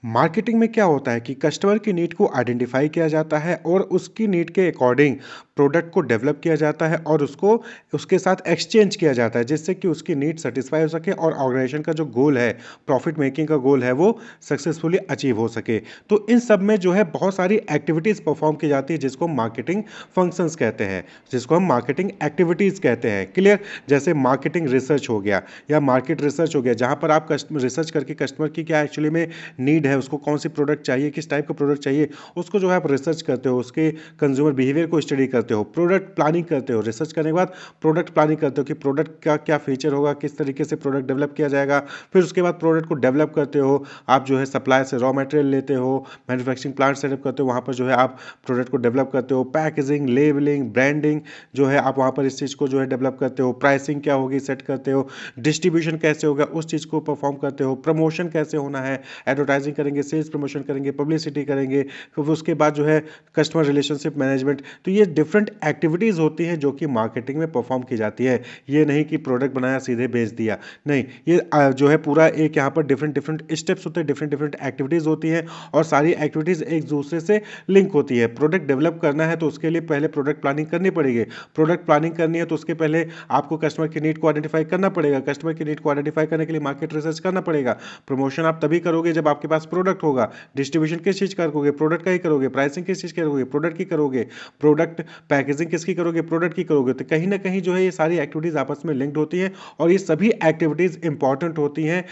Marketing में क्या होता है कि कस्टमर की नीड को आइडेंटिफाई किया जाता है और उसकी नीड के अकॉर्डिंग प्रोडक्ट को डेवलप किया जाता है और उसको उसके साथ एक्सचेंज किया जाता है जिससे कि उसकी नीड सेटिस्फाई हो सके और ऑर्गेनाइजेशन का जो गोल है, प्रॉफिट मेकिंग का गोल है, वो सक्सेसफुली अचीव हो सके। तो इन सब में जो है बहुत सारी एक्टिविटीज़ परफॉर्म की जाती है जिसको मार्केटिंग फंक्शंस कहते हैं, जिसको हम मार्केटिंग एक्टिविटीज़ कहते हैं। क्लियर? जैसे मार्केटिंग रिसर्च हो गया या मार्केट रिसर्च हो गया, जहाँ पर आप कस्टमर रिसर्च करके कस्टमर की क्या एक्चुअली में नीड है, उसको कौन सी प्रोडक्ट चाहिए, किस टाइप का प्रोडक्ट चाहिए, उसको जो है आप रिसर्च करते हो, उसके कंज्यूमर बिहेवियर को स्टडी करते हो, प्रोडक्ट प्लानिंग करते हो, रिसर्च करने के बाद प्रोडक्ट प्लानिंग करते हो कि प्रोडक्ट का क्या फीचर होगा, किस तरीके से प्रोडक्ट डेवलप किया जाएगा। फिर उसके बाद प्रोडक्ट को डेवलप करते हो, आप जो है सप्लायर से रॉ मटेरियल लेते हो, मैन्युफैक्चरिंग प्लांट सेटअप करते हो, वहाँ पर जो है आप प्रोडक्ट को डेवलप करते हो, पैकेजिंग, लेबलिंग, ब्रांडिंग जो है आप वहाँ पर इस चीज़ को जो है डेवलप करते हो, प्राइसिंग क्या होगी सेट करते हो, डिस्ट्रीब्यूशन कैसे होगा उस चीज़ को परफॉर्म करते हो, प्रमोशन कैसे होना है, एडवर्टाइजिंग करेंगे, सेल्स प्रमोशन करेंगे, पब्लिसिटी करेंगे, फिर उसके बाद जो है कस्टमर रिलेशनशिप मैनेजमेंट। तो ये डिफरेंट एक्टिविटीज़ होती हैं जो कि मार्केटिंग में परफॉर्म की जाती है। ये नहीं कि प्रोडक्ट बनाया सीधे बेच दिया, नहीं, ये जो है पूरा एक यहाँ पर डिफरेंट डिफरेंट स्टेप्स होते हैं, डिफरेंट डिफरेंट एक्टिविटीज़ होती हैं और सारी एक्टिविटीज़ एक दूसरे से लिंक होती है। प्रोडक्ट डेवलप करना है तो उसके लिए पहले प्रोडक्ट प्लानिंग करनी पड़ेगी, प्रोडक्ट प्लानिंग करनी है तो उसके पहले आपको कस्टमर की नीड को आइडेंटिफाई करना पड़ेगा, कस्टमर की नीड को आइडेंटिफाई करने के लिए मार्केट रिसर्च करना पड़ेगा, प्रमोशन आप तभी करोगे जब आपके पास प्रोडक्ट होगा, डिस्ट्रीब्यूशन किस चीज़ का करोगे, प्रोडक्ट का ही करोगे, प्राइसिंग किस चीज़ की करोगे, प्रोडक्ट की करोगे, प्रोडक्ट पैकेजिंग किसकी करोगे, प्रोडक्ट की करोगे। तो कहीं ना कहीं जो है ये सारी एक्टिविटीज़ आपस में लिंक्ड होती हैं और ये सभी एक्टिविटीज़ इंपॉर्टेंट होती हैं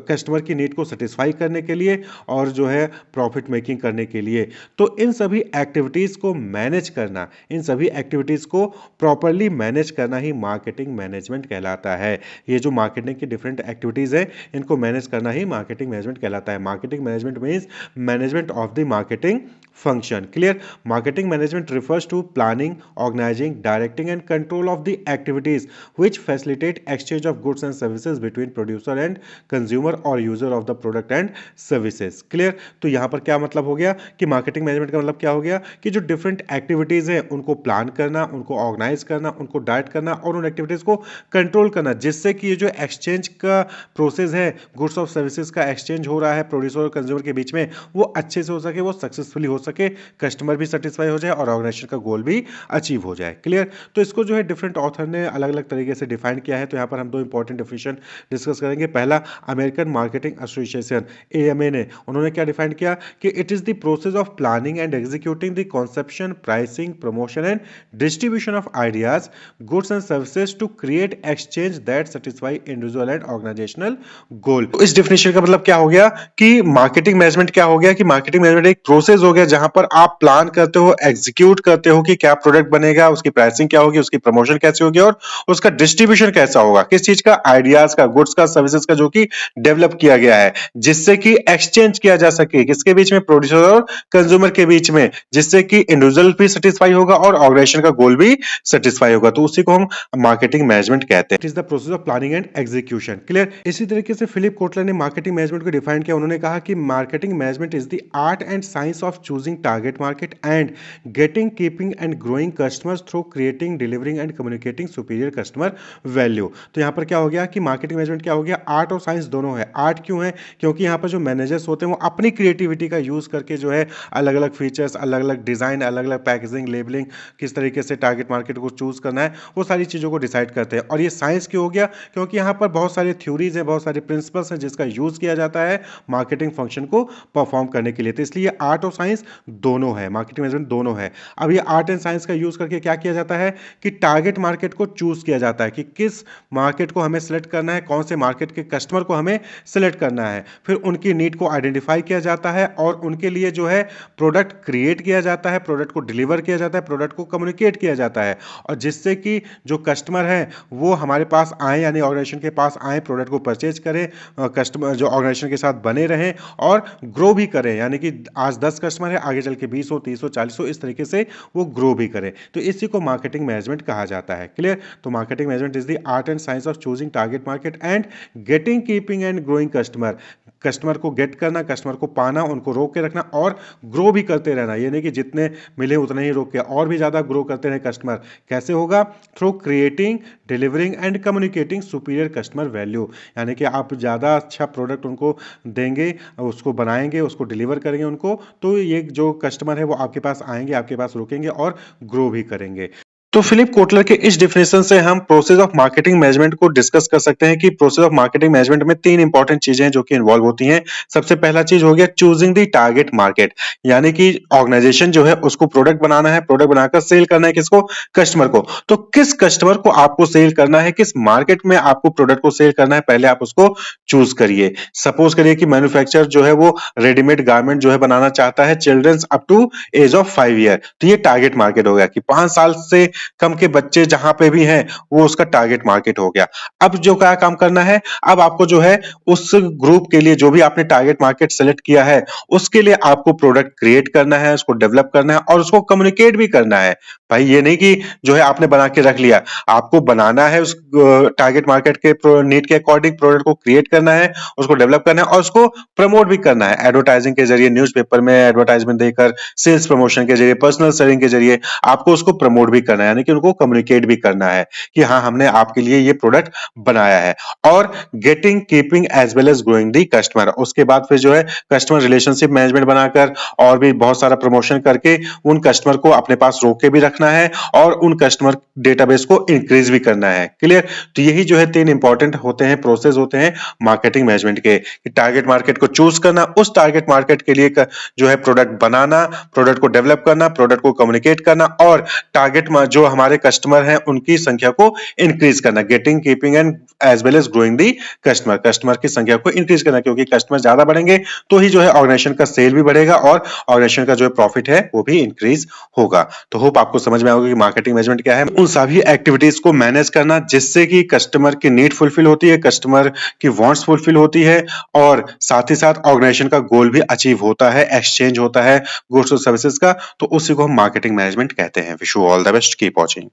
कस्टमर की नीड को सेटिस्फाई करने के लिए और जो है प्रॉफिट मेकिंग करने के लिए। तो इन सभी एक्टिविटीज़ को मैनेज करना, इन सभी एक्टिविटीज़ को प्रॉपरली मैनेज करना ही मार्केटिंग मैनेजमेंट कहलाता है। ये जो मार्केटिंग की डिफरेंट एक्टिविटीज़ है, इनको मैनेज करना ही मार्केटिंग मैनेजमेंट कहलाता है। Marketing management means management of the marketing function. Clear? Marketing management refers to planning, organizing, directing and control of the activities which facilitate exchange of goods and services between producer and consumer or user of the product and services. Clear? तो यहाँ पर क्या मतलब हो गया कि marketing management का मतलब क्या हो गया कि जो डिफरेंट एक्टिविटीज़ हैं उनको प्लान करना, उनको ऑर्गेनाइज करना, उनको डायरेक्ट करना और उन एक्टिविटीज़ को कंट्रोल करना जिससे कि ये जो एक्सचेंज का प्रोसेस है, गुड्स और सर्विसेज का एक्सचेंज हो रहा है प्रोड्यूसर और कंज्यूमर के बीच में, वो अच्छे से हो सके, वो सक्सेसफुली हो सके, कस्टमर भी सेटिस्फाई हो जाए और ऑर्गेनाइजेशन का गोल भी अचीव हो जाए। क्लियर? तो इसको जो है डिफरेंट ऑथर ने अलग अलग तरीके से डिफाइन किया है। तो यहाँ पर हम दो इंपॉर्टेंट डिफिनेशन डिस्कस करेंगे। पहला, अमेरिकन मार्केटिंग एसोसिएशन एएमए ने, उन्होंने क्या डिफाइन किया कि it is the process of planning and executing the conception, pricing, promotion and distribution of ideas, goods and services to create exchange that satisfy individual and organisational goal. तो इस definition का मतलब क्या हो गया कि मार्केटिंग मैनेजमेंट क्या हो गया कि मार्केटिंग मैनेजमेंट एक प्रोसेस हो गया जहां पर आप प्लान करते हो, एग्जीक्यूट करते हो कि क्या प्रोडक्ट बनेगा, उसकी प्राइसिंग क्या होगी, उसकी प्रमोशन कैसे होगी और उसका डिस्ट्रीब्यूशन कैसा होगा, किस चीज का, आइडियाज का, गुड्स का, सर्विसेज का, जो कि डेवलप किया गया है जिससे कि एक्सचेंज किया जा सके किसके बीच में, प्रोड्यूसर और कंज्यूमर के बीच में, जिससे कि इंडिविजुअल भी सेटिस्फाई होगा और ऑर्गेनाइजेशन का गोल भी सेटिस्फाई होगा। तो उसी को हम मार्केटिंग मैनेजमेंट कहते हैं। It is the process of planning and execution. Clear? इसी तरीके से फिलिप कोटलर ने मार्केटिंग मैनेजमेंट को डिफाइन किया। उन्होंने कहा कि marketing management is the art and science of choosing target market and getting, keeping and growing customers through creating, delivering and communicating superior customer value. तो यहाँ पर क्या हो गया कि मार्केटिंग मैनेजमेंट क्या हो गया, आर्ट और साइंस दोनों है। आर्ट क्यों है? क्योंकि यहाँ पर जो मैनेजर्स होते हैं वो अपनी क्रिएटिविटी का यूज करके जो है अलग अलग फीचर्स, अलग अलग डिजाइन, अलग अलग पैकेजिंग, लेबलिंग, किस तरीके से टारगेट मार्केट को चूज करना है, वो सारी चीजों को डिसाइड करते हैं। और ये साइंस क्यों हो गया? क्योंकि यहाँ पर बहुत सारे थ्योरीज हैं, बहुत सारे प्रिंसिपल्स हैं जिसका यूज किया जाता है मार्केटिंग फंक्शन को परफॉर्म करने के लिए। तो इसलिए आर्ट और साइंस दोनों है, मार्केटिंग मैनेजमेंट दोनों है। अब ये आर्ट एंड साइंस का यूज करके क्या किया जाता है कि टारगेट मार्केट को चूज किया जाता है कि किस मार्केट को हमें सेलेक्ट करना है, कौन से मार्केट के कस्टमर को हमें सेलेक्ट करना है, फिर उनकी नीड को आइडेंटिफाई किया जाता है और उनके लिए जो है प्रोडक्ट क्रिएट किया जाता है, प्रोडक्ट को डिलीवर किया जाता है, प्रोडक्ट को कम्युनिकेट किया जाता है और जिससे कि जो कस्टमर है वो हमारे पास आए, यानी ऑर्गेनाइजेशन के पास आए, प्रोडक्ट को परचेज करें, कस्टमर जो ऑर्गेनाइजेशन के साथ बने रहें और ग्रो भी करें, यानी कि आज 10 कस्टमर है, आगे चल के 20 हो, 30 हो, 40 हो, इस तरीके से वो ग्रो भी करें। तो इसी को मार्केटिंग मैनेजमेंट कहा जाता है। क्लियर? तो marketing management is the art and science of choosing target market and getting, keeping and growing customer. Customer को गेट करना, कस्टमर को पाना, उनको रोक के रखना और ग्रो भी करते रहना। ये नहीं कि जितने मिले उतने ही रोक के, और भी ज़्यादा ग्रो करते रहे कस्टमर। कैसे होगा? Through creating, delivering and communicating superior customer value, यानी कि आप ज़्यादा अच्छा प्रोडक्ट उनको देंगे, करेंगे, उसको बनाएँगे, उसको डिलीवर करेंगे उनको, तो ये जो कस्टमर है वो आपके पास आएँगे, आपके पास रुकेंगे और ग्रो भी करेंगे। तो फिलिप कोटलर के इस डेफिनेशन से हम प्रोसेस ऑफ मार्केटिंग मैनेजमेंट को डिस्कस कर सकते हैं कि प्रोसेस ऑफ मार्केटिंग मैनेजमेंट में 3 इंपॉर्टेंट चीजें हैं जो कि इन्वॉल्व होती हैं। सबसे पहला चीज हो गया चूजिंग द टारगेट मार्केट, यानी कि ऑर्गेनाइजेशन जो है उसको प्रोडक्ट बनाना है, प्रोडक्ट बनाकर सेल करना है किसको? कस्टमर को। तो किस कस्टमर को आपको सेल करना है, किस मार्केट में आपको प्रोडक्ट को सेल करना है, पहले आप उसको चूज करिए। सपोज करिए कि मैन्युफैक्चरर जो है वो रेडीमेड गारमेंट जो है बनाना चाहता है childrens up to age of 5 year, तो ये टारगेट मार्केट हो गया कि 5 साल से कम के बच्चे जहां पे भी हैं वो उसका टारगेट मार्केट हो गया। अब जो क्या काम करना है, अब आपको जो है उस ग्रुप के लिए जो भी आपने टारगेट मार्केट सेलेक्ट किया है उसके लिए आपको प्रोडक्ट क्रिएट करना है, उसको डेवलप करना है और उसको कम्युनिकेट भी करना है। भाई ये नहीं कि जो है आपने बना के रख लिया, आपको बनाना है उस टारगेट मार्केट के नीड के अकॉर्डिंग प्रोडक्ट को क्रिएट करना है, उसको डेवलप करना है और उसको प्रमोट भी करना है। एडवर्टाइजिंग के जरिए, न्यूज़पेपर में एडवर्टाइजमेंट देकर, सेल्स प्रमोशन के जरिए, पर्सनल सेलिंग के जरिए आपको उसको प्रमोट भी करना है, यानी कि उनको कम्युनिकेट भी करना है कि हाँ हमने आपके लिए ये प्रोडक्ट बनाया है। और getting, keeping as well as growing the customer, उसके बाद फिर जो है कस्टमर रिलेशनशिप मैनेजमेंट बनाकर और भी बहुत सारा प्रमोशन करके उन कस्टमर को अपने पास रोक के भी रखना है और उन कस्टमर डेटाबेस को इंक्रीज भी करना है। क्लियर? तो यही जो है 3 इंपॉर्टेंट होते हैं, प्रोसेस होते हैं मार्केटिंग मैनेजमेंट के, कि टारगेट मार्केट को चूज करना, उस टारगेट मार्केट के लिए जो है प्रोडक्ट बनाना, प्रोडक्ट को डेवलप करना, प्रोडक्ट को कम्युनिकेट करना और टारगेट जो हमारे कस्टमर हैं उनकी संख्या को इंक्रीज करना, getting, keeping and as well as growing the customer, customer की संख्या को इंक्रीज करना, क्योंकि कस्टमर ज्यादा बढ़ेंगे तो ही जो है ऑर्गेनाइजेशन का सेल भी बढ़ेगा और ऑर्गेनाइजेशन का जो है प्रॉफिट है वो भी इंक्रीज होगा। तो होप आपको समझ में आएगा कि मार्केटिंग मैनेजमेंट क्या है। उन सभी एक्टिविटीज को मैनेज करना जिससे कि कस्टमर की नीड फुलफिल होती है, कस्टमर की वांट्स फुलफिल होती है और साथ ही साथ ऑर्गेनाइजेशन का गोल भी अचीव होता है, एक्सचेंज होता है गुड्स और सर्विसेज का, तो उसी को हम मार्केटिंग मैनेजमेंट कहते हैं। Wish you all the best, keep watching.